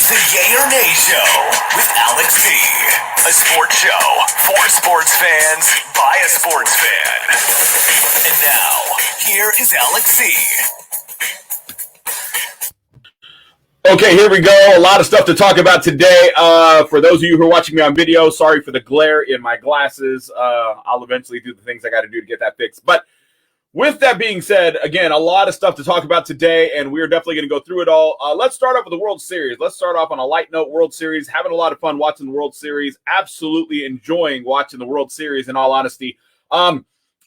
It's the Yay or Nay Show with Alex C. A sports show for sports fans by a sports fan. And now, here is Alex C. Okay, here we go. A lot of stuff to talk about today. For those of you who are watching me on video, sorry for the glare in my glasses. I'll eventually do the things I got to do to get that fixed. But with that being said, again, a lot of stuff to talk about today, and we're definitely going to go through it all. Let's start off with the World Series. Let's start off on a light note. World Series, having a lot of fun watching the World Series. Absolutely enjoying watching the World Series, in all honesty.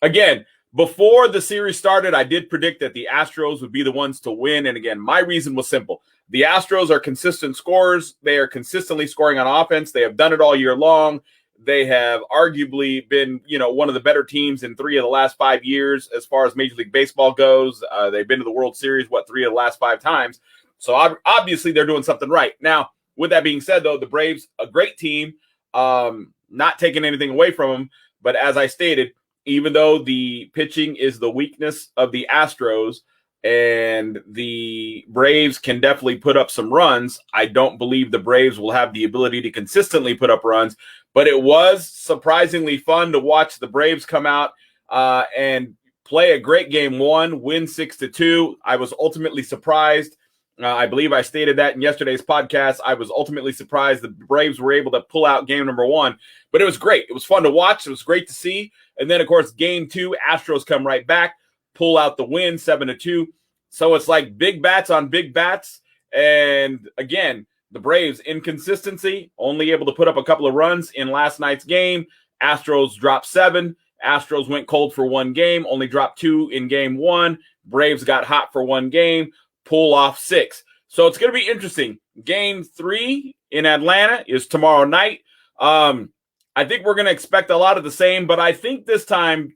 Again, before the series started, I did predict that the Astros would be the ones to win. And again, my reason was simple. The Astros are consistent scorers. They are consistently scoring on offense. They have done it all year long. They have arguably been, one of the better teams in 3 of the last 5 years as far as Major League Baseball goes. They've been to the World Series, 3 of the last 5 times. So obviously they're doing something right. Now, with that being said, though, the Braves, a great team, not taking anything away from them. But as I stated, even though the pitching is the weakness of the Astros, and the Braves can definitely put up some runs, I don't believe the Braves will have the ability to consistently put up runs. But it was surprisingly fun to watch the Braves come out and play a great game 1, win 6-2. I was ultimately surprised. I believe I stated that in yesterday's podcast. I was ultimately surprised the Braves were able to pull out game number 1. But it was great. It was fun to watch. It was great to see. And then, of course, game 2, Astros come right back, pull out the win 7-2. So it's like big bats on big bats. And again, the Braves, inconsistency, only able to put up a couple of runs in last night's game. Astros dropped 7. Astros went cold for 1 game, only dropped 2 in game 1. Braves got hot for 1 game, pull off 6. So it's going to be interesting. Game 3 in Atlanta is tomorrow night. I think we're going to expect a lot of the same, but I think this time,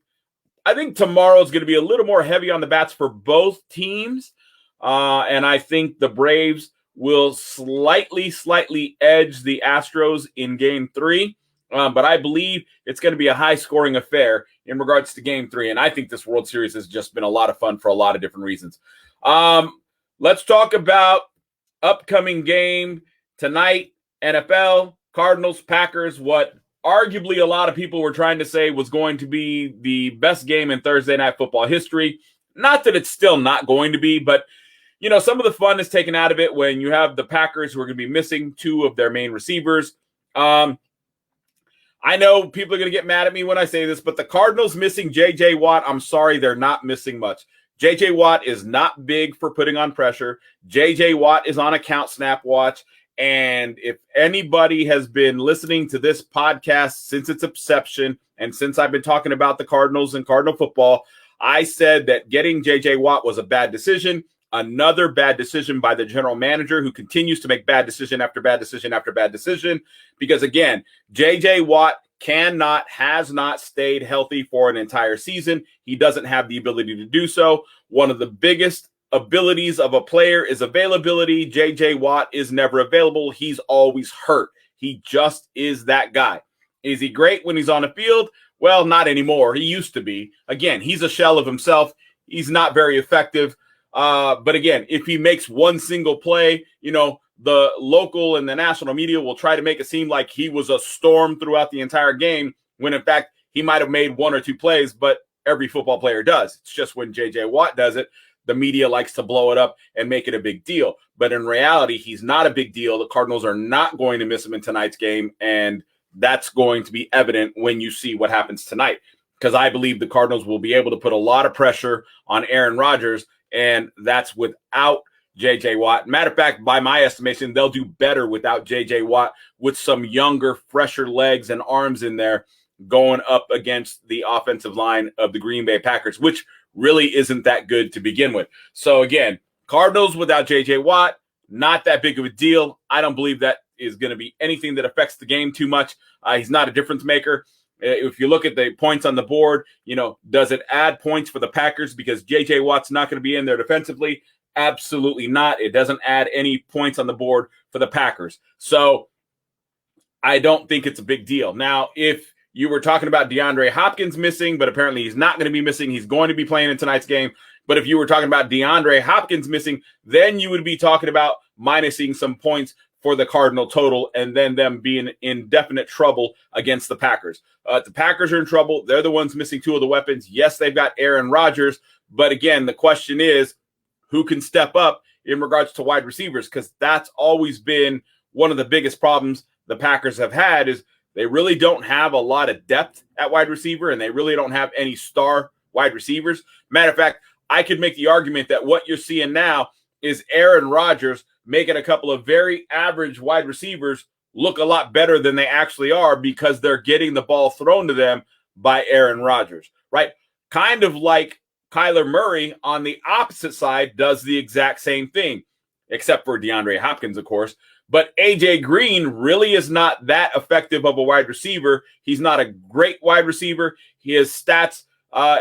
tomorrow is going to be a little more heavy on the bats for both teams. And I think the Braves will slightly edge the Astros in game 3. But I believe it's going to be a high-scoring affair in regards to game 3. And I think this World Series has just been a lot of fun for a lot of different reasons. Let's talk about upcoming game tonight, NFL, Cardinals, Packers, what arguably a lot of people were trying to say was going to be the best game in Thursday Night Football history. Not that it's still not going to be, but, some of the fun is taken out of it when you have the Packers who are going to be missing 2 of their main receivers. I know people are going to get mad at me when I say this, but the Cardinals missing J.J. Watt, I'm sorry, they're not missing much. J.J. Watt is not big for putting on pressure. J.J. Watt is on a count snap watch. And if anybody has been listening to this podcast since its inception and since I've been talking about the Cardinals and Cardinal football, I said that getting J.J. Watt was a bad decision. Another bad decision by the general manager who continues to make bad decision after bad decision after bad decision. Because again, J.J. Watt has not stayed healthy for an entire season. He doesn't have the ability to do so. One of the biggest abilities of a player is availability. J.J. Watt is never available. He's always hurt. He just is that guy. Is he great when he's on the field? Well, not anymore. He used to be. Again, he's a shell of himself. He's not very effective. But again, if he makes one single play, the local and the national media will try to make it seem like he was a storm throughout the entire game, when in fact he might have made 1 or 2 plays, but every football player does. It's just when J.J. Watt does it, the media likes to blow it up and make it a big deal. But in reality, he's not a big deal. The Cardinals are not going to miss him in tonight's game, and that's going to be evident when you see what happens tonight, because I believe the Cardinals will be able to put a lot of pressure on Aaron Rodgers, and that's without J.J. Watt. Matter of fact, by my estimation, they'll do better without J.J. Watt, with some younger, fresher legs and arms in there going up against the offensive line of the Green Bay Packers, which really isn't that good to begin with. So again, Cardinals without J.J. Watt, not that big of a deal. I don't believe that is going to be anything that affects the game too much. He's not a difference maker. If you look at the points on the board, does it add points for the Packers because J.J. Watt's not going to be in there defensively? Absolutely not. It doesn't add any points on the board for the Packers. So I don't think it's a big deal. Now, if you were talking about DeAndre Hopkins missing, but apparently he's not going to be missing. He's going to be playing in tonight's game. But if you were talking about DeAndre Hopkins missing, then you would be talking about minusing some points for the Cardinal total, and then them being in definite trouble against the Packers. The Packers are in trouble. They're the ones missing two of the weapons. Yes, they've got Aaron Rodgers, but again, the question is who can step up in regards to wide receivers, because that's always been one of the biggest problems the Packers have had is they really don't have a lot of depth at wide receiver, and they really don't have any star wide receivers. Matter of fact, I could make the argument that what you're seeing now is Aaron Rodgers making a couple of very average wide receivers look a lot better than they actually are because they're getting the ball thrown to them by Aaron Rodgers, right? Kind of like Kyler Murray on the opposite side does the exact same thing, except for DeAndre Hopkins, of course. But AJ Green really is not that effective of a wide receiver. He's not a great wide receiver. His stats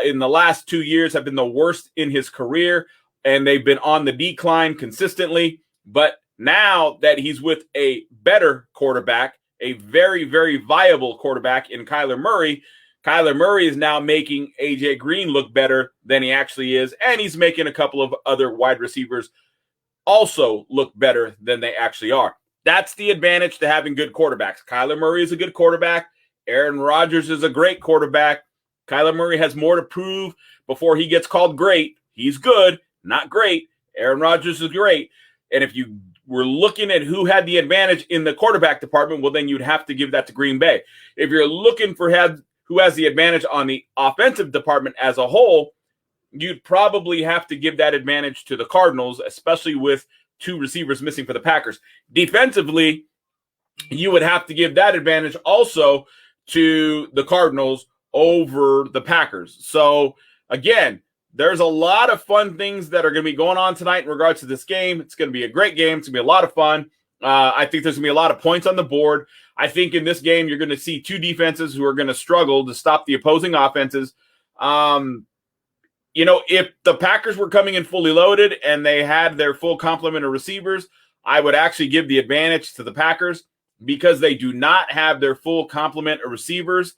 in the last 2 years have been the worst in his career, and they've been on the decline consistently. But now that he's with a better quarterback, a very, very viable quarterback in Kyler Murray is now making AJ Green look better than he actually is, and he's making a couple of other wide receivers also look better than they actually are. That's the advantage to having good quarterbacks. Kyler Murray is a good quarterback. Aaron Rodgers is a great quarterback. Kyler Murray has more to prove before he gets called great. He's good, not great. Aaron Rodgers is great. And if you were looking at who had the advantage in the quarterback department, well, then you'd have to give that to Green Bay. If you're looking for who has the advantage on the offensive department as a whole, you'd probably have to give that advantage to the Cardinals, especially with two receivers missing for the Packers. Defensively, you would have to give that advantage also to the Cardinals over the Packers. So, again, there's a lot of fun things that are going to be going on tonight in regards to this game. It's going to be a great game. It's going to be a lot of fun. I think there's going to be a lot of points on the board. I think in this game, you're going to see two defenses who are going to struggle to stop the opposing offenses. If the Packers were coming in fully loaded and they had their full complement of receivers, I would actually give the advantage to the Packers because they do not have their full complement of receivers.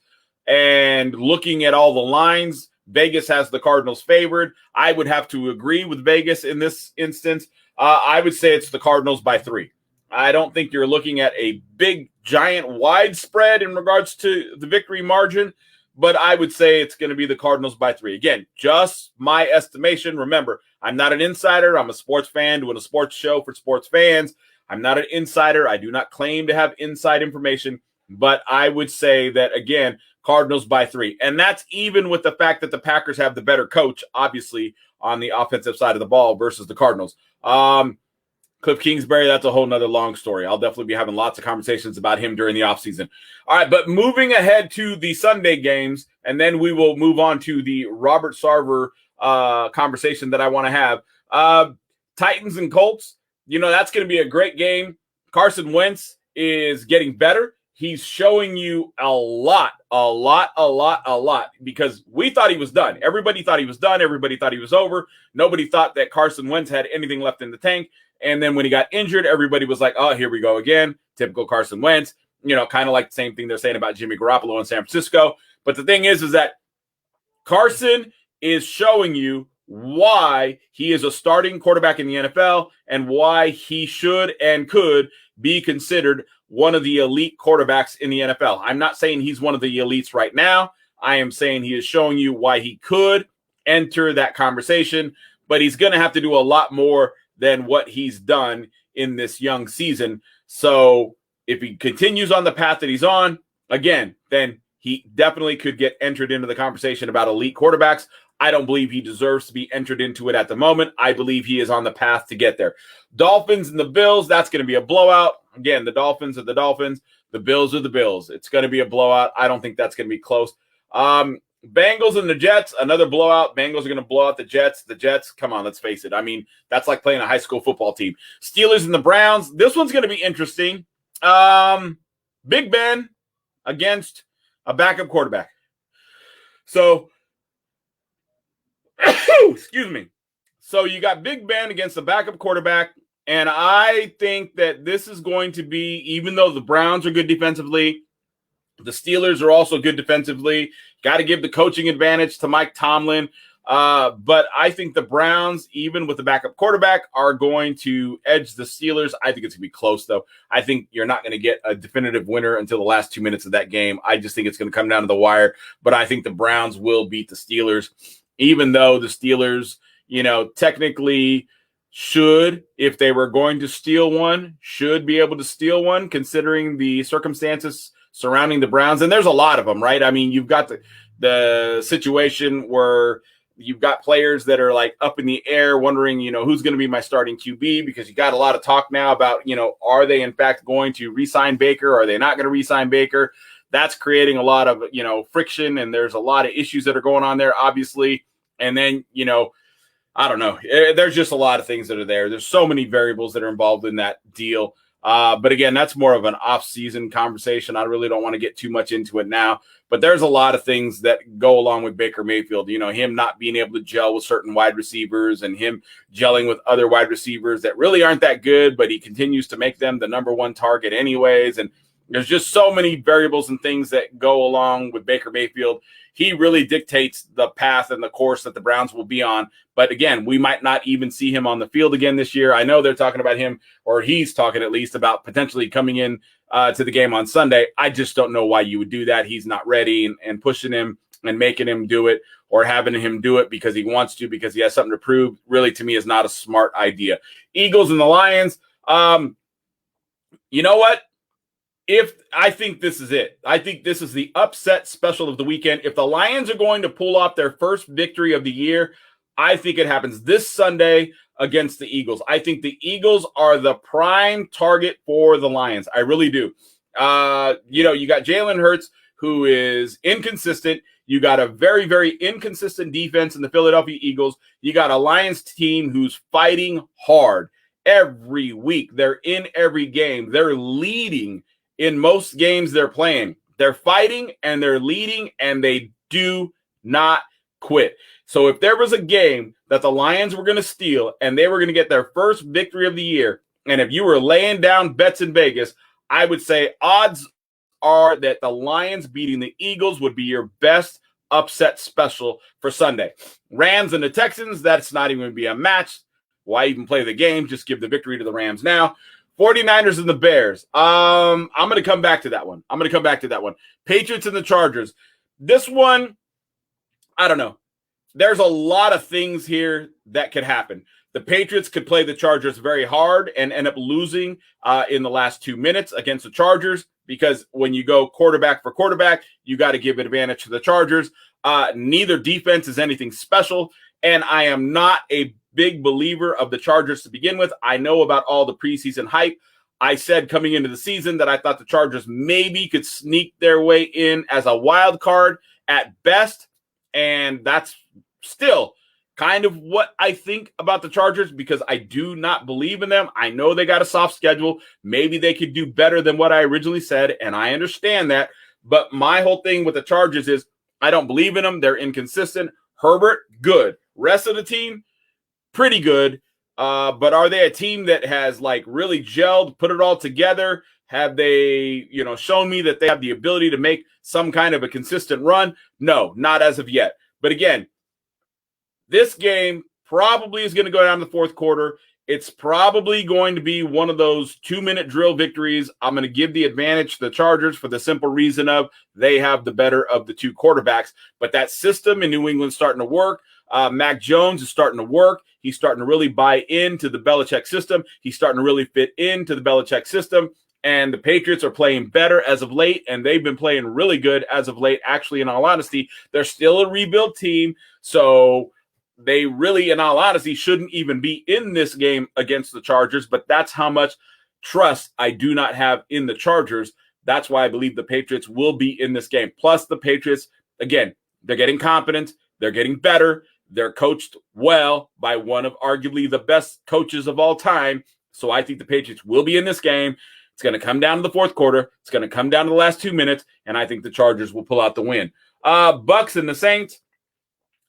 And looking at all the lines, Vegas has the Cardinals favored. I would have to agree with Vegas in this instance. I would say it's the Cardinals by 3. I don't think you're looking at a big, giant, wide spread in regards to the victory margin, but I would say it's going to be the Cardinals by 3. Again, just my estimation. Remember, I'm not an insider. I'm a sports fan doing a sports show for sports fans. I'm not an insider. I do not claim to have inside information, but I would say that, again, Cardinals by 3. And that's even with the fact that the Packers have the better coach, obviously, on the offensive side of the ball versus the Cardinals. Cliff Kingsbury, that's a whole nother long story. I'll definitely be having lots of conversations about him during the offseason. All right, but moving ahead to the Sunday games, and then we will move on to the Robert Sarver conversation that I want to have. Titans and Colts, that's going to be a great game. Carson Wentz is getting better. He's showing you a lot, because we thought he was done. Everybody thought he was done. Everybody thought he was over. Nobody thought that Carson Wentz had anything left in the tank. And then when he got injured, everybody was like, oh, here we go again. Typical Carson Wentz. Kind of like the same thing they're saying about Jimmy Garoppolo in San Francisco. But the thing is that Carson is showing you why he is a starting quarterback in the NFL and why he should and could be considered one of the elite quarterbacks in the NFL. I'm not saying he's one of the elites right now. I am saying he is showing you why he could enter that conversation, but he's going to have to do a lot more than what he's done in this young season. So if he continues on the path that he's on, again, then he definitely could get entered into the conversation about elite quarterbacks. I don't believe he deserves to be entered into it at the moment. I believe he is on the path to get there. Dolphins and the Bills, that's going to be a blowout. Again, the Dolphins are the Dolphins. The Bills are the Bills. It's going to be a blowout. I don't think that's going to be close. Bengals and the Jets, another blowout. Bengals are going to blow out the Jets. The Jets, come on, let's face it. I mean, that's like playing a high school football team. Steelers and the Browns, this one's going to be interesting. Big Ben against a backup quarterback. So, excuse me. So you got Big Ben against the backup quarterback, and I think that this is going to be, even though the Browns are good defensively, the Steelers are also good defensively. Got to give the coaching advantage to Mike Tomlin. But I think the Browns, even with the backup quarterback, are going to edge the Steelers. I think it's going to be close, though. I think you're not going to get a definitive winner until the last 2 minutes of that game. I just think it's going to come down to the wire. But I think the Browns will beat the Steelers, even though the Steelers, technically should, if they were going to steal one, should be able to steal one, considering the circumstances surrounding the Browns. And there's a lot of them, right? I mean, you've got the situation where you've got players that are like up in the air wondering, who's going to be my starting QB, because you got a lot of talk now about, are they in fact going to re-sign Baker? Are they not going to re-sign Baker? That's creating a lot of, friction, and there's a lot of issues that are going on there, obviously. And then, I don't know. There's just a lot of things that are there. There's so many variables that are involved in that deal. But again, that's more of an off-season conversation. I really don't want to get too much into it now. But there's a lot of things that go along with Baker Mayfield. Him not being able to gel with certain wide receivers, and him gelling with other wide receivers that really aren't that good, but he continues to make them the number one target anyways. And there's just so many variables and things that go along with Baker Mayfield. He really dictates the path and the course that the Browns will be on. But again, we might not even see him on the field again this year. I know they're talking about him, or he's talking at least about potentially coming in to the game on Sunday. I just don't know why you would do that. He's not ready, and pushing him and making him do it, or having him do it because he wants to, because he has something to prove, really to me is not a smart idea. Eagles and the Lions. You know what? I think this is it. I think this is the upset special of the weekend. If the Lions are going to pull off their first victory of the year, I think it happens this Sunday against the Eagles. I think the Eagles are the prime target for the Lions. I really do. You got Jalen Hurts, who is inconsistent. You got a very, very inconsistent defense in the Philadelphia Eagles. You got a Lions team who's fighting hard every week. They're in every game. They're leading in most games they're playing. They're fighting and they're leading, and they do not quit. So if there was a game that the Lions were going to steal and they were going to get their first victory of the year, and if you were laying down bets in Vegas, I would say odds are that the Lions beating the Eagles would be your best upset special for Sunday. Rams and the Texans, that's not even going to be a match. Why even play the game? Just give the victory to the Rams now. 49ers and the Bears. I'm going to come back to that one. Patriots and the Chargers. This one, I don't know. There's a lot of things here that could happen. The Patriots could play the Chargers very hard and end up losing in the last 2 minutes against the Chargers, because when you go quarterback for quarterback, you got to give advantage to the Chargers. Neither defense is anything special, and I am not a big believer of the Chargers to begin with. I know about all the preseason hype. I said coming into the season that I thought the Chargers maybe could sneak their way in as a wild card at best, and that's still kind of what I think about the Chargers, because I do not believe in them. I know they got a soft schedule. Maybe they could do better than what I originally said, and I understand that. But my whole thing with the Chargers is I don't believe in them. They're inconsistent. Herbert, good. Rest of the team, pretty good. But are they a team that has like really gelled, put it all together? Have they, shown me that they have the ability to make some kind of a consistent run? No, not as of yet. But again, this game probably is going to go down to the fourth quarter. It's probably going to be one of those 2-minute drill victories. I'm going to give the advantage to the Chargers for the simple reason of they have the better of the two quarterbacks. But that system in New England's starting to work. Mac Jones is starting to work. He's starting to really buy into the Belichick system. He's starting to really fit into the Belichick system. And the Patriots are playing better as of late, and they've been playing really good as of late. Actually, in all honesty, they're still a rebuild team. So they really, in all honesty, shouldn't even be in this game against the Chargers, but that's how much trust I do not have in the Chargers. That's why I believe the Patriots will be in this game. Plus, the Patriots, again, they're getting confident. They're getting better. They're coached well by one of arguably the best coaches of all time. So I think the Patriots will be in this game. It's going to come down to the fourth quarter. It's going to come down to the last 2 minutes, and I think the Chargers will pull out the win. Bucks and the Saints.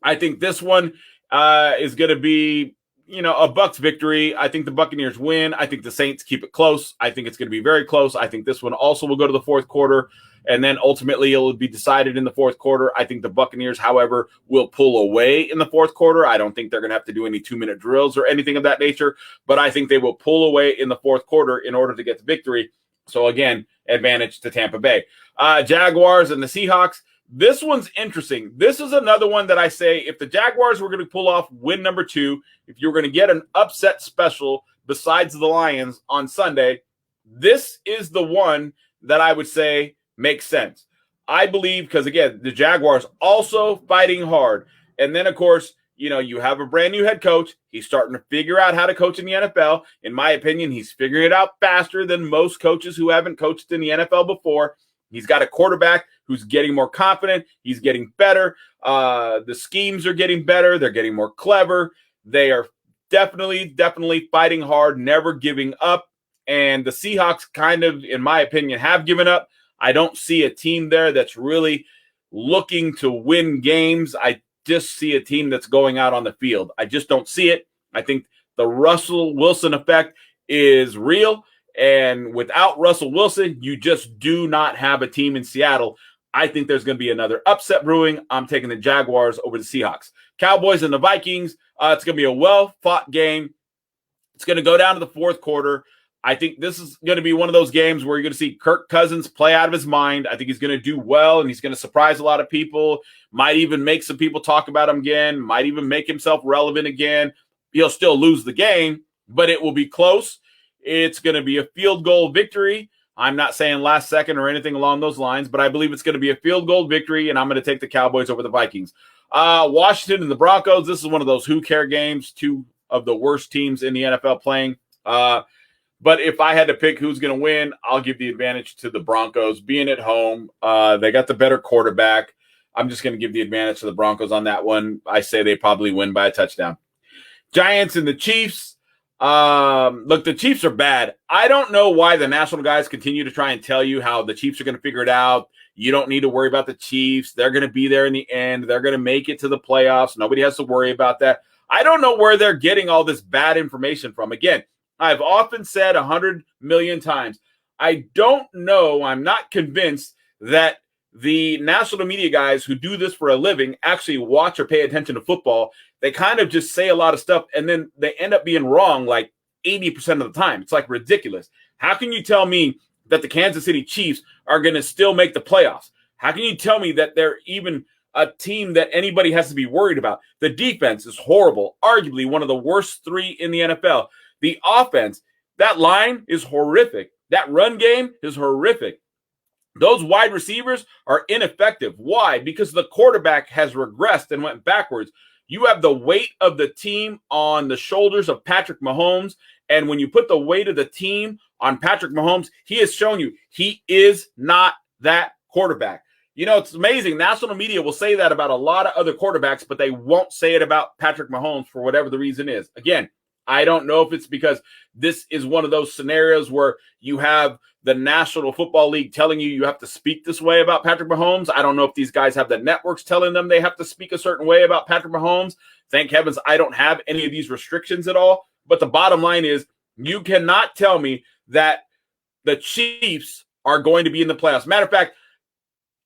I think this one is going to be, a Bucks victory. I think the Buccaneers win. I think the Saints keep it close. I think it's going to be very close. I think this one also will go to the fourth quarter. and then ultimately it will be decided in the fourth quarter. I think the Buccaneers, however, will pull away in the fourth quarter. I don't think they're going to have to do any 2-minute drills or anything of that nature, but I think they will pull away in the fourth quarter in order to get the victory. So again, advantage to Tampa Bay. Jaguars and the Seahawks. This one's interesting. This is another one that I say, if the Jaguars were going to pull off win number 2, if you're going to get an upset special besides the Lions on Sunday, this is the one that I would say makes sense. I believe because, again, the Jaguars also fighting hard. And then, of course, you have a brand new head coach. He's starting to figure out how to coach in the NFL. In my opinion, he's figuring it out faster than most coaches who haven't coached in the NFL before. He's got a quarterback who's getting more confident. He's getting better. The schemes are getting better. They're getting more clever. They are definitely fighting hard, never giving up. And the Seahawks kind of, in my opinion, have given up. I don't see a team there that's really looking to win games. I just see a team that's going out on the field. I just don't see it. I think the Russell Wilson effect is real. And without Russell Wilson, you just do not have a team in Seattle. I think there's going to be another upset brewing. I'm taking the Jaguars over the Seahawks. Cowboys and the Vikings. It's going to be a well-fought game. It's going to go down to the fourth quarter. I think this is going to be one of those games where you're going to see Kirk Cousins play out of his mind. I think he's going to do well, and he's going to surprise a lot of people. Might even make some people talk about him again. Might even make himself relevant again. He'll still lose the game, but it will be close. It's going to be a field goal victory. I'm not saying last second or anything along those lines, but I believe it's going to be a field goal victory, and I'm going to take the Cowboys over the Vikings. Washington and the Broncos, this is one of those who care games, two of the worst teams in the NFL playing. But if I had to pick who's going to win, I'll give the advantage to the Broncos. Being at home, they got the better quarterback. I'm just going to give the advantage to the Broncos on that one. I say they probably win by a touchdown. Giants and the Chiefs. Look, the Chiefs are bad. I don't know why the national guys continue to try and tell you how the Chiefs are going to figure it out. You don't need to worry about the Chiefs. They're going to be there in the end. They're going to make it to the playoffs. Nobody has to worry about that. I don't know where they're getting all this bad information from. Again, I've often said 100 million times, I don't know, I'm not convinced that the national media guys who do this for a living actually watch or pay attention to football. They kind of just say a lot of stuff, and then they end up being wrong like 80% of the time. It's like ridiculous. How can you tell me that the Kansas City Chiefs are going to still make the playoffs? How can you tell me that they're even a team that anybody has to be worried about? The defense is horrible, arguably one of the worst 3 in the NFL. The offense, that line is horrific. That run game is horrific. Those wide receivers are ineffective. Why? Because the quarterback has regressed and went backwards. You have the weight of the team on the shoulders of Patrick Mahomes. And when you put the weight of the team on Patrick Mahomes, he has shown you he is not that quarterback. It's amazing. National media will say that about a lot of other quarterbacks, but they won't say it about Patrick Mahomes for whatever the reason is. Again, I don't know if it's because this is one of those scenarios where you have the National Football League telling you have to speak this way about Patrick Mahomes. I don't know if these guys have the networks telling them they have to speak a certain way about Patrick Mahomes. Thank heavens I don't have any of these restrictions at all. But the bottom line is you cannot tell me that the Chiefs are going to be in the playoffs. Matter of fact,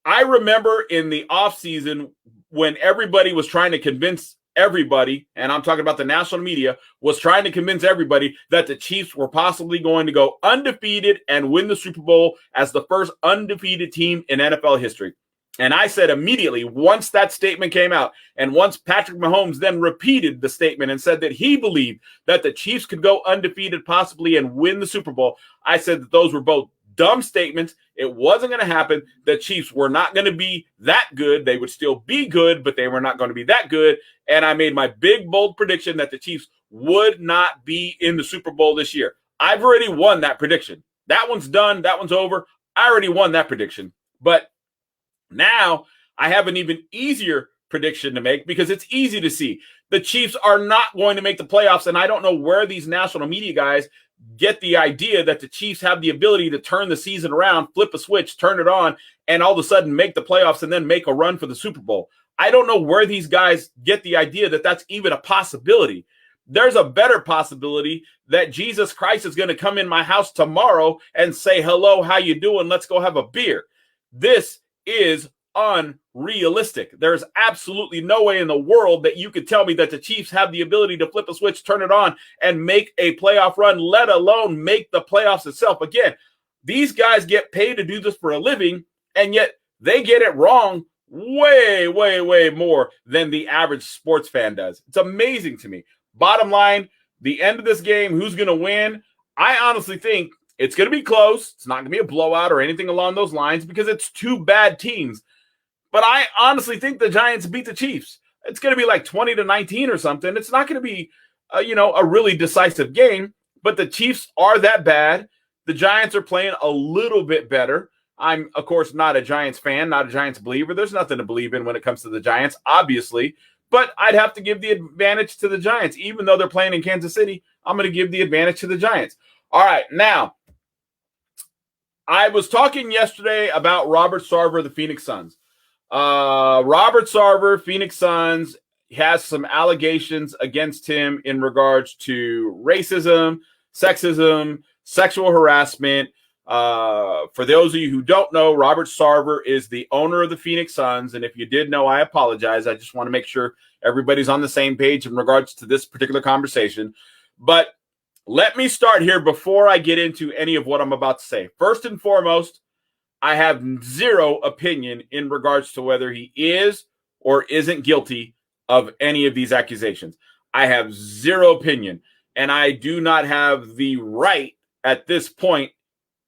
I remember in the offseason when everybody was trying to convince everybody, and I'm talking about the national media, was trying to convince everybody that the Chiefs were possibly going to go undefeated and win the Super Bowl as the first undefeated team in NFL history. And I said immediately, once that statement came out, and once Patrick Mahomes then repeated the statement and said that he believed that the Chiefs could go undefeated possibly and win the Super Bowl, I said that those were both dumb statements. It wasn't going to happen. The Chiefs were not going to be that good. They would still be good, but they were not going to be that good. And I made my big, bold prediction that the Chiefs would not be in the Super Bowl this year. I've already won that prediction. That one's done. That one's over. I already won that prediction. But now I have an even easier prediction to make because it's easy to see. The Chiefs are not going to make the playoffs, and I don't know where these national media guys get the idea that the Chiefs have the ability to turn the season around, flip a switch, turn it on, and all of a sudden make the playoffs and then make a run for the Super Bowl. I don't know where these guys get the idea that that's even a possibility. There's a better possibility that Jesus Christ is going to come in my house tomorrow and say, hello, how you doing? Let's go have a beer. This is unrealistic. There's absolutely no way in the world that you could tell me that the Chiefs have the ability to flip a switch, turn it on, and make a playoff run, let alone make the playoffs itself. Again, these guys get paid to do this for a living, and yet they get it wrong way, way, way more than the average sports fan does. It's amazing to me. Bottom line, the end of this game, who's going to win? I honestly think it's going to be close. It's not going to be a blowout or anything along those lines because it's two bad teams. But I honestly think the Giants beat the Chiefs. It's going to be like 20-19 or something. It's not going to be, a really decisive game. But the Chiefs are that bad. The Giants are playing a little bit better. I'm, of course, not a Giants fan, not a Giants believer. There's nothing to believe in when it comes to the Giants, obviously. But I'd have to give the advantage to the Giants. Even though they're playing in Kansas City, I'm going to give the advantage to the Giants. All right, now, I was talking yesterday about Robert Sarver of the Phoenix Suns. Robert Sarver, Phoenix Suns, has some allegations against him in regards to racism, sexism, sexual harassment. For those of you who don't know, Robert Sarver is the owner of the Phoenix Suns. And if you did know, I apologize. I just want to make sure everybody's on the same page in regards to this particular conversation. But let me start here before I get into any of what I'm about to say. First and foremost, I have zero opinion in regards to whether he is or isn't guilty of any of these accusations. I have zero opinion, and I do not have the right at this point,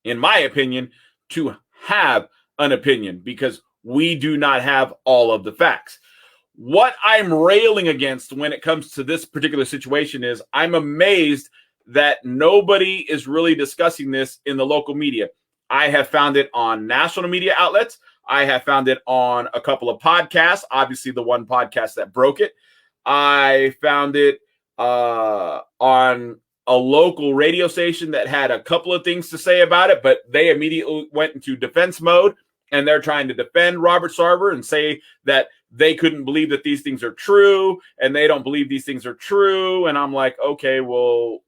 in my opinion, to have an opinion because we do not have all of the facts. What I'm railing against when it comes to this particular situation is I'm amazed that nobody is really discussing this in the local media. I have found it on national media outlets. I have found it on a couple of podcasts, obviously the one podcast that broke it. I found it on a local radio station that had a couple of things to say about it, but they immediately went into defense mode, and they're trying to defend Robert Sarver and say that they couldn't believe that these things are true, and they don't believe these things are true. And I'm like, okay, well,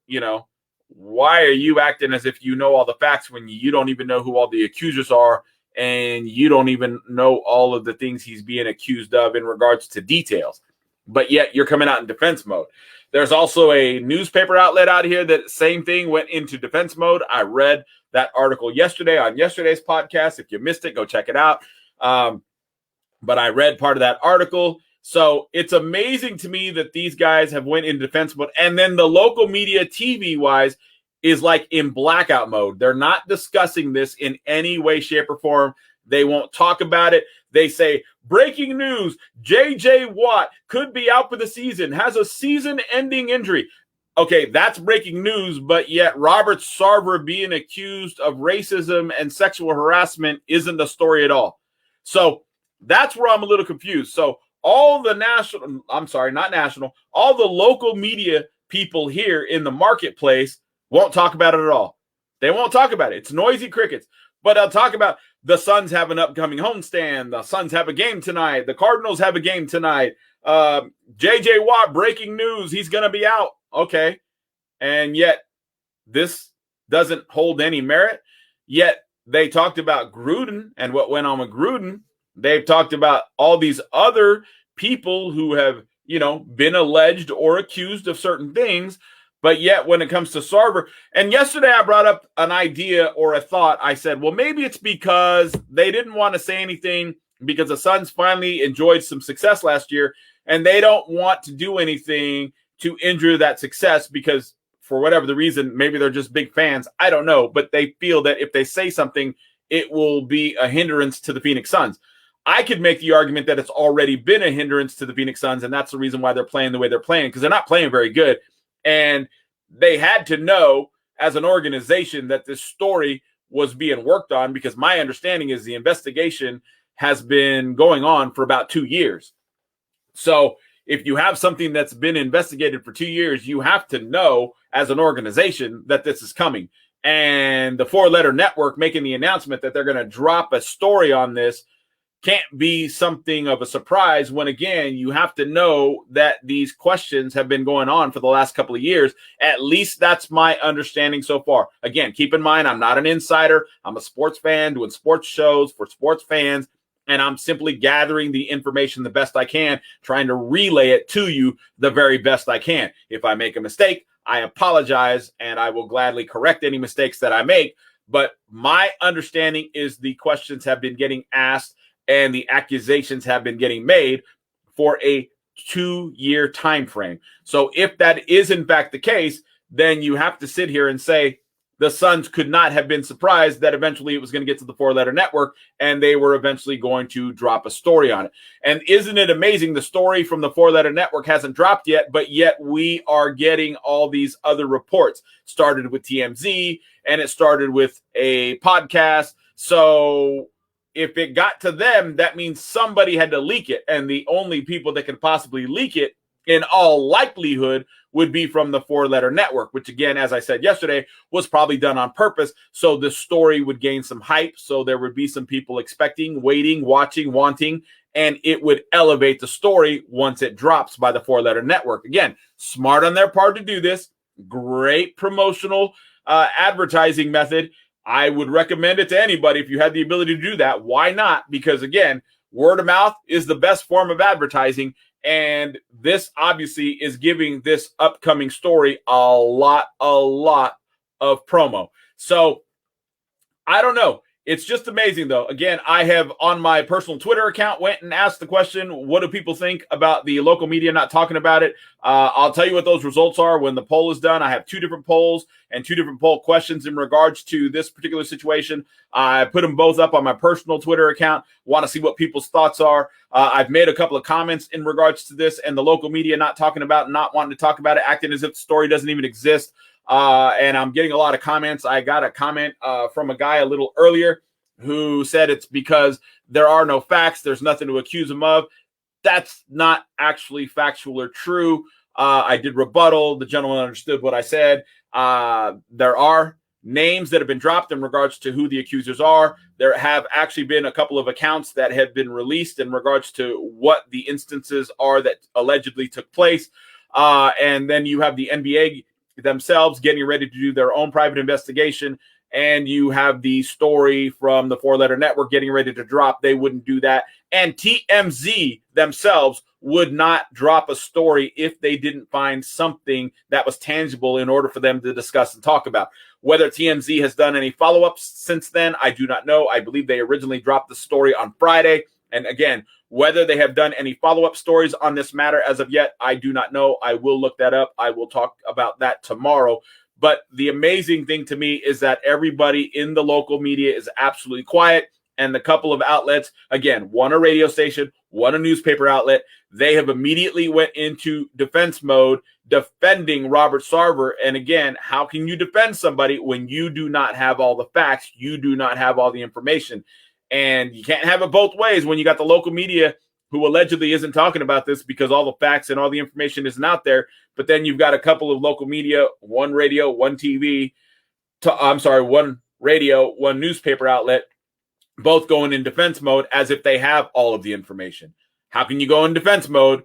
why are you acting as if you know all the facts when you don't even know who all the accusers are, and you don't even know all of the things he's being accused of in regards to details, but yet you're coming out in defense mode? There's also a newspaper outlet out here that same thing went into defense mode. I read that article yesterday on yesterday's podcast. If you missed it, go check it out. But I read part of that article. So it's amazing to me that these guys have went into defense mode. And then the local media TV-wise is like in blackout mode. They're not discussing this in any way, shape, or form. They won't talk about it. They say, breaking news, J.J. Watt could be out for the season, has a season-ending injury. Okay, that's breaking news, but yet Robert Sarver being accused of racism and sexual harassment isn't the story at all. So that's where I'm a little confused. So all the all the local media people here in the marketplace won't talk about it at all. They won't talk about it. It's noisy crickets. But I'll talk about the Suns have an upcoming homestand. The Suns have a game tonight. The Cardinals have a game tonight. J.J. Watt, breaking news, he's going to be out. Okay. And yet this doesn't hold any merit. Yet they talked about Gruden and what went on with Gruden. They've talked about all these other people who have, been alleged or accused of certain things. But yet when it comes to Sarver, and yesterday I brought up an idea or a thought. I said, well, maybe it's because they didn't want to say anything because the Suns finally enjoyed some success last year, and they don't want to do anything to injure that success because for whatever the reason, maybe they're just big fans. I don't know. But they feel that if they say something, it will be a hindrance to the Phoenix Suns. I could make the argument that it's already been a hindrance to the Phoenix Suns, and that's the reason why they're playing the way they're playing, because they're not playing very good. And they had to know as an organization that this story was being worked on, because my understanding is the investigation has been going on for about 2 years. So if you have something that's been investigated for 2 years, you have to know as an organization that this is coming. And the Four Letter Network making the announcement that they're going to drop a story on this can't be something of a surprise when, again, you have to know that these questions have been going on for the last couple of years. At least that's my understanding so far. Again, keep in mind, I'm not an insider. I'm a sports fan doing sports shows for sports fans, and I'm simply gathering the information the best I can, trying to relay it to you the very best I can. If I make a mistake, I apologize, and I will gladly correct any mistakes that I make. But my understanding is the questions have been getting asked and the accusations have been getting made for a 2-year time frame. So if that is in fact the case, then you have to sit here and say the Suns could not have been surprised that eventually it was going to get to the 4-letter network and they were eventually going to drop a story on it. And isn't it amazing? The story from the 4-letter network hasn't dropped yet, but yet we are getting all these other reports. Started with TMZ and it started with a podcast. So if it got to them, that means somebody had to leak it. And the only people that could possibly leak it, in all likelihood, would be from the 4-letter network, which, again, as I said yesterday, was probably done on purpose. So the story would gain some hype. So there would be some people expecting, waiting, watching, wanting, and it would elevate the story once it drops by the 4-letter network. Again, smart on their part to do this. Great promotional advertising method. I would recommend it to anybody if you had the ability to do that. Why not? Because, again, word of mouth is the best form of advertising. And this obviously is giving this upcoming story a lot of promo. So I don't know. It's just amazing, though. Again, I have on my personal Twitter account went and asked the question, what do people think about the local media not talking about it? I'll tell you what those results are when the poll is done. I have 2 different polls and 2 different poll questions in regards to this particular situation. I put them both up on my personal Twitter account. Want to see what people's thoughts are. I've made a couple of comments in regards to this and the local media not talking about it, not wanting to talk about it, acting as if the story doesn't even exist. And I'm getting a lot of comments. I got a comment from a guy a little earlier who said it's because there are no facts. There's nothing to accuse him of. That's not actually factual or true. I did rebuttal. The gentleman understood what I said. There are names that have been dropped in regards to who the accusers are. There have actually been a couple of accounts that have been released in regards to what the instances are that allegedly took place. And then you have the NBA themselves getting ready to do their own private investigation, and you have the story from the 4-letter network getting ready to drop. They wouldn't do that, and TMZ themselves would not drop a story if they didn't find something that was tangible in order for them to discuss and talk about. Whether TMZ has done any follow-ups since then, I do not know. I believe they originally dropped the story on Friday, and again, whether they have done any follow-up stories on this matter as of yet, I do not know. I will look that up. I will talk about that tomorrow. But the amazing thing to me is that everybody in the local media is absolutely quiet. And the couple of outlets, again, one a radio station, one a newspaper outlet, they have immediately went into defense mode, defending Robert Sarver. And again, how can you defend somebody when you do not have all the facts? You do not have all the information. And you can't have it both ways when you got the local media who allegedly isn't talking about this because all the facts and all the information isn't out there. But then you've got a couple of local media, one radio, one TV, one radio, one newspaper outlet, both going in defense mode as if they have all of the information. How can you go in defense mode?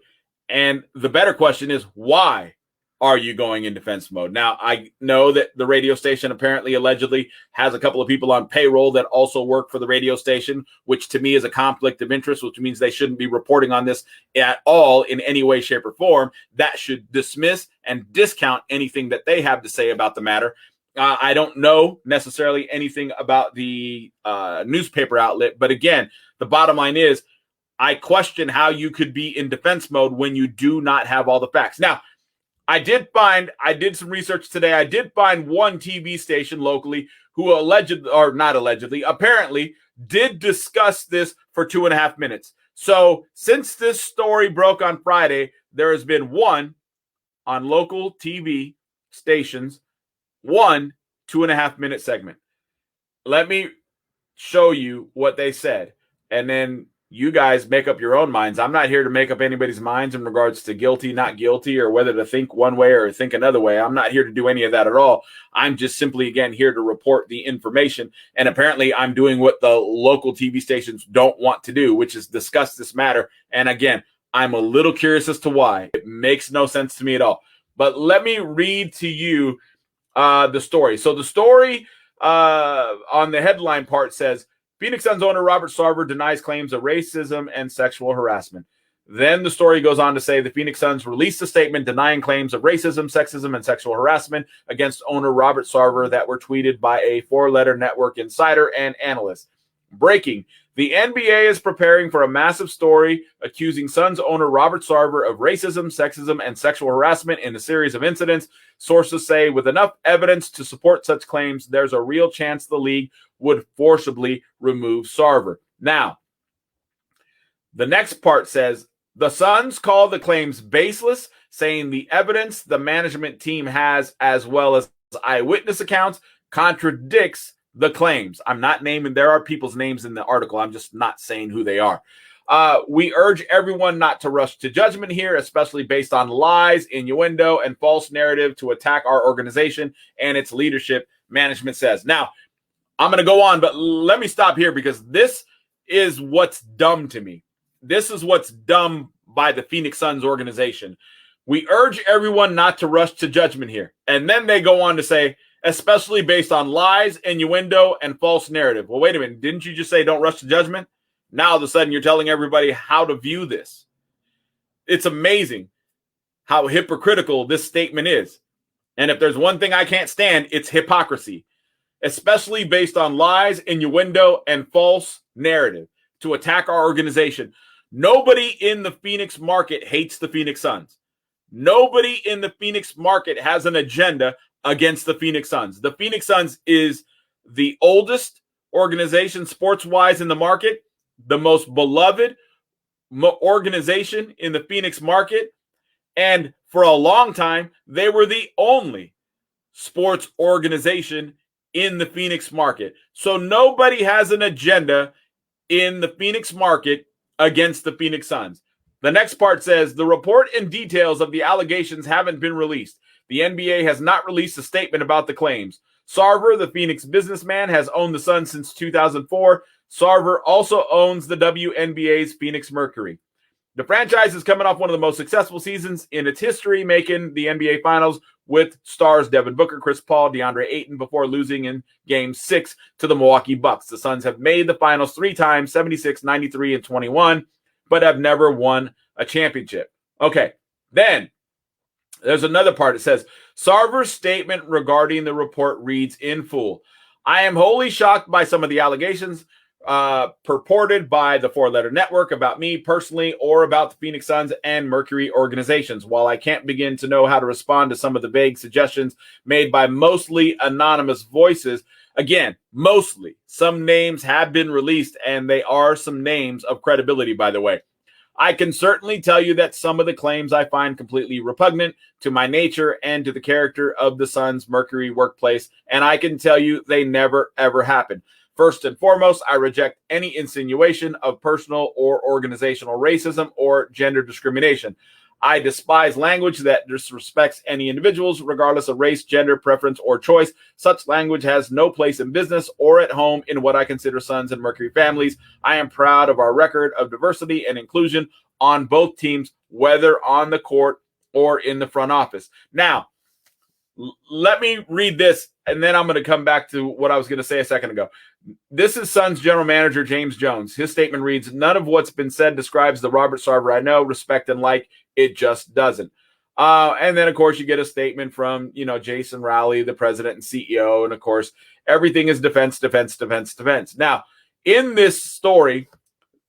And the better question is, why are you going in defense mode? Now, I know that the radio station apparently allegedly has a couple of people on payroll that also work for the radio station, which to me is a conflict of interest, which means they shouldn't be reporting on this at all in any way, shape, or form. That should dismiss and discount anything that they have to say about the matter. I don't know necessarily anything about the newspaper outlet, but again, the bottom line is I question how you could be in defense mode when you do not have all the facts. Now, I did some research today. I did find one TV station locally who apparently did discuss this for 2.5 minutes. So since this story broke on Friday, there has been one on local TV stations, 1 2.5 minute segment. Let me show you what they said, and then You guys make up your own minds. I'm not here to make up anybody's minds in regards to guilty, not guilty, or whether to think one way or think another way. I'm not here to do any of that at all. I'm just simply, again, here to report the information. And apparently I'm doing what the local TV stations don't want to do, which is discuss this matter. And again, I'm a little curious as to why. It makes no sense to me at all. But let me read to you the story. So the story on the headline part says, Phoenix Suns owner Robert Sarver denies claims of racism and sexual harassment. Then the story goes on to say the Phoenix Suns released a statement denying claims of racism, sexism, and sexual harassment against owner Robert Sarver that were tweeted by a four-letter network insider and analyst. Breaking. The NBA is preparing for a massive story accusing Suns owner Robert Sarver of racism, sexism, and sexual harassment in a series of incidents. Sources say with enough evidence to support such claims, there's a real chance the league would forcibly remove Sarver. Now, the next part says, the Suns call the claims baseless, saying the evidence the management team has, as well as eyewitness accounts, contradicts the claims. I'm not naming, there are people's names in the article. I'm just not saying who they are. We urge everyone not to rush to judgment here, especially based on lies, innuendo, and false narrative to attack our organization and its leadership, management says. Now, I'm going to go on, but let me stop here because this is what's dumb to me. This is what's dumb by the Phoenix Suns organization. We urge everyone not to rush to judgment here. And then they go on to say, especially based on lies, innuendo, and false narrative. Well, wait a minute. Didn't you just say don't rush to judgment? Now, all of a sudden, you're telling everybody how to view this. It's amazing how hypocritical this statement is. And if there's one thing I can't stand, it's hypocrisy, especially based on lies, innuendo, and false narrative to attack our organization. Nobody in the Phoenix market hates the Phoenix Suns. Nobody in the Phoenix market has an agenda against the Phoenix Suns. The Phoenix Suns is the oldest organization sports-wise in the market, the most beloved organization in the Phoenix market, and for a long time, they were the only sports organization in the Phoenix market. So nobody has an agenda in the Phoenix market against the Phoenix Suns. The next part says, the report and details of the allegations haven't been released. The NBA has not released a statement about the claims. Sarver, the Phoenix businessman, has owned the Suns since 2004. Sarver also owns the WNBA's Phoenix Mercury. The franchise is coming off one of the most successful seasons in its history, making the NBA Finals with stars Devin Booker, Chris Paul, DeAndre Ayton before losing in Game 6 to the Milwaukee Bucks. The Suns have made the finals 3 times, 76, 93, and 21, but have never won a championship. Okay, then there's another part. It says, Sarver's statement regarding the report reads in full, I am wholly shocked by some of the allegations purported by the four-letter network about me personally or about the Phoenix Suns and Mercury organizations. While I can't begin to know how to respond to some of the vague suggestions made by mostly anonymous voices, again, mostly, some names have been released, and they are some names of credibility, by the way. I can certainly tell you that some of the claims I find completely repugnant to my nature and to the character of the Suns Mercury workplace, and I can tell you they never, ever happened. First and foremost, I reject any insinuation of personal or organizational racism or gender discrimination. I despise language that disrespects any individuals, regardless of race, gender, preference, or choice. Such language has no place in business or at home in what I consider Suns and Mercury families. I am proud of our record of diversity and inclusion on both teams, whether on the court or in the front office. Now, let me read this, and then I'm going to come back to what I was going to say a second ago. This is Suns general manager James Jones. His statement reads, none of what's been said describes the Robert Sarver I know, respect, and like. It just doesn't. And then, of course, you get a statement from, Jason Rowley, the president and CEO. And, of course, everything is defense, defense, defense, defense. Now, in this story,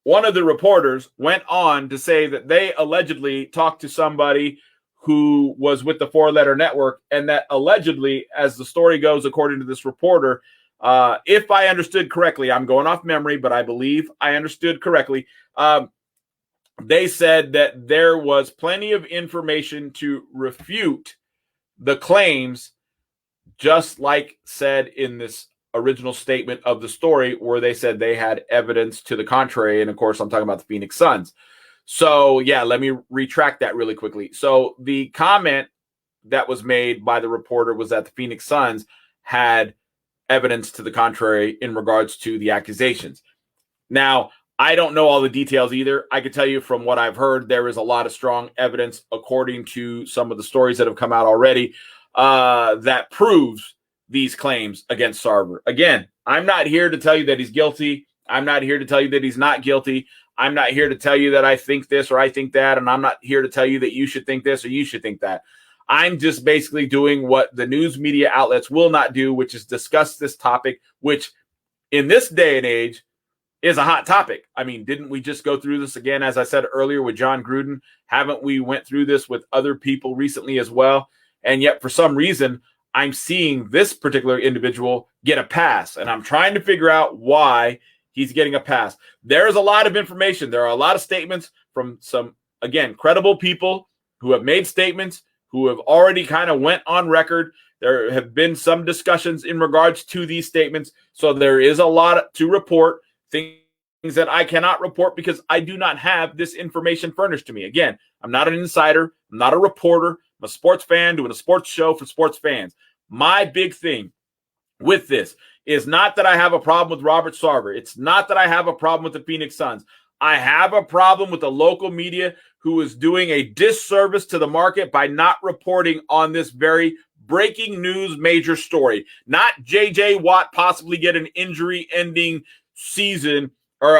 one of the reporters went on to say that they allegedly talked to somebody who was with the four-letter network, and that allegedly, as the story goes, according to this reporter, if I understood correctly, I'm going off memory, but I believe I understood correctly, they said that there was plenty of information to refute the claims, just like said in this original statement of the story where they said they had evidence to the contrary. And of course, I'm talking about the Phoenix Suns. So yeah, let me retract that really quickly. So the comment that was made by the reporter was that the Phoenix Suns had evidence to the contrary in regards to the accusations. Now, I don't know all the details either. I can tell you from what I've heard, there is a lot of strong evidence, according to some of the stories that have come out already, that proves these claims against Sarver. Again, I'm not here to tell you that he's guilty. I'm not here to tell you that he's not guilty. I'm not here to tell you that I think this or I think that, and I'm not here to tell you that you should think this or you should think that. I'm just basically doing what the news media outlets will not do, which is discuss this topic, which in this day and age is a hot topic. I mean, didn't we just go through this again, as I said earlier, with John Gruden? Haven't we went through this with other people recently as well? And yet, for some reason, I'm seeing this particular individual get a pass, and I'm trying to figure out why he's getting a pass. There's a lot of information. There are a lot of statements from some, again, credible people who have made statements, who have already kind of went on record. There have been some discussions in regards to these statements. So there is a lot to report, things that I cannot report because I do not have this information furnished to me. Again, I'm not an insider. I'm not a reporter. I'm a sports fan doing a sports show for sports fans. My big thing with this is not that I have a problem with Robert Sarver. It's not that I have a problem with the Phoenix Suns. I have a problem with the local media who is doing a disservice to the market by not reporting on this very breaking news major story. Not J.J. Watt possibly get an injury-ending season, or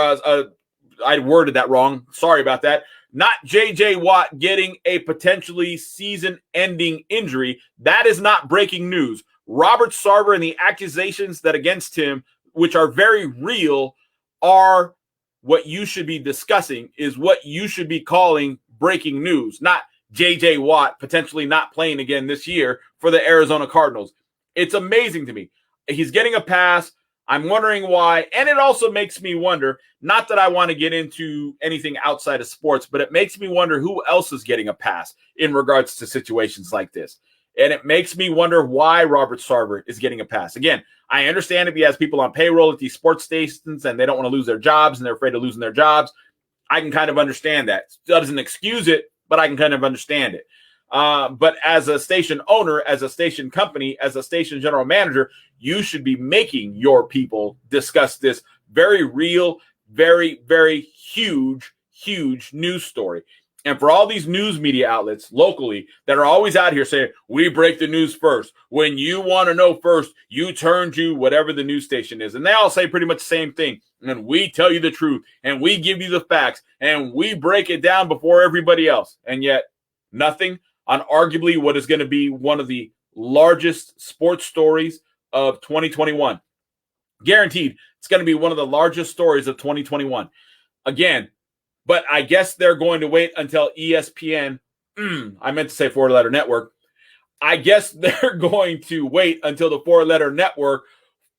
I worded that wrong. Sorry about that. Not J.J. Watt getting a potentially season-ending injury. That is not breaking news. Robert Sarver and the accusations that against him, which are very real, are what you should be discussing, is what you should be calling breaking news, not J.J. Watt potentially not playing again this year for the Arizona Cardinals. It's amazing to me. He's getting a pass. I'm wondering why. And it also makes me wonder, not that I want to get into anything outside of sports, but it makes me wonder who else is getting a pass in regards to situations like this. And it makes me wonder why Robert Sarver is getting a pass. Again, I understand if he has people on payroll at these sports stations and they don't want to lose their jobs and they're afraid of losing their jobs. I can kind of understand that. It doesn't excuse it, but I can kind of understand it. But as a station owner, as a station company, as a station general manager, you should be making your people discuss this very real, very, very huge news story. And for all these news media outlets locally that are always out here saying, we break the news first. When you want to know first, you turn to whatever the news station is. And they all say pretty much the same thing. And we tell you the truth, and we give you the facts, and we break it down before everybody else. And yet nothing on arguably what is going to be one of the largest sports stories of 2021. Guaranteed, it's going to be one of the largest stories of 2021. Again, but I guess they're going to wait until ESPN, I meant to say four-letter network. I guess they're going to wait until the four-letter network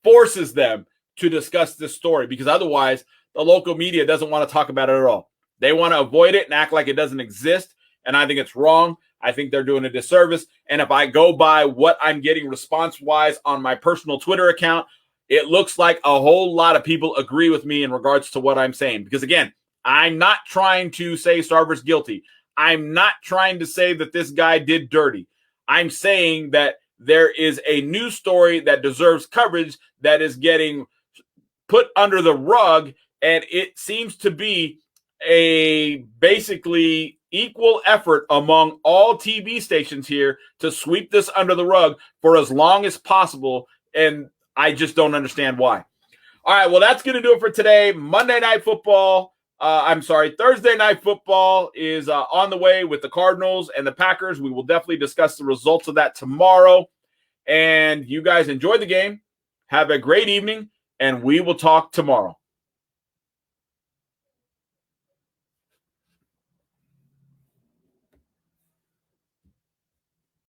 forces them to discuss this story, because otherwise the local media doesn't want to talk about it at all. They want to avoid it and act like it doesn't exist, and I think it's wrong. I think they're doing a disservice, and if I go by what I'm getting response-wise on my personal Twitter account, it looks like a whole lot of people agree with me in regards to what I'm saying, because again, I'm not trying to say Sarver's guilty. I'm not trying to say that this guy did dirty. I'm saying that there is a news story that deserves coverage that is getting put under the rug, and it seems to be a basically equal effort among all TV stations here to sweep this under the rug for as long as possible, and I just don't understand why. All right, well, that's going to do it for today. Thursday Night Football is on the way with the Cardinals and the Packers. We will definitely discuss the results of that tomorrow. And you guys enjoy the game. Have a great evening, and we will talk tomorrow.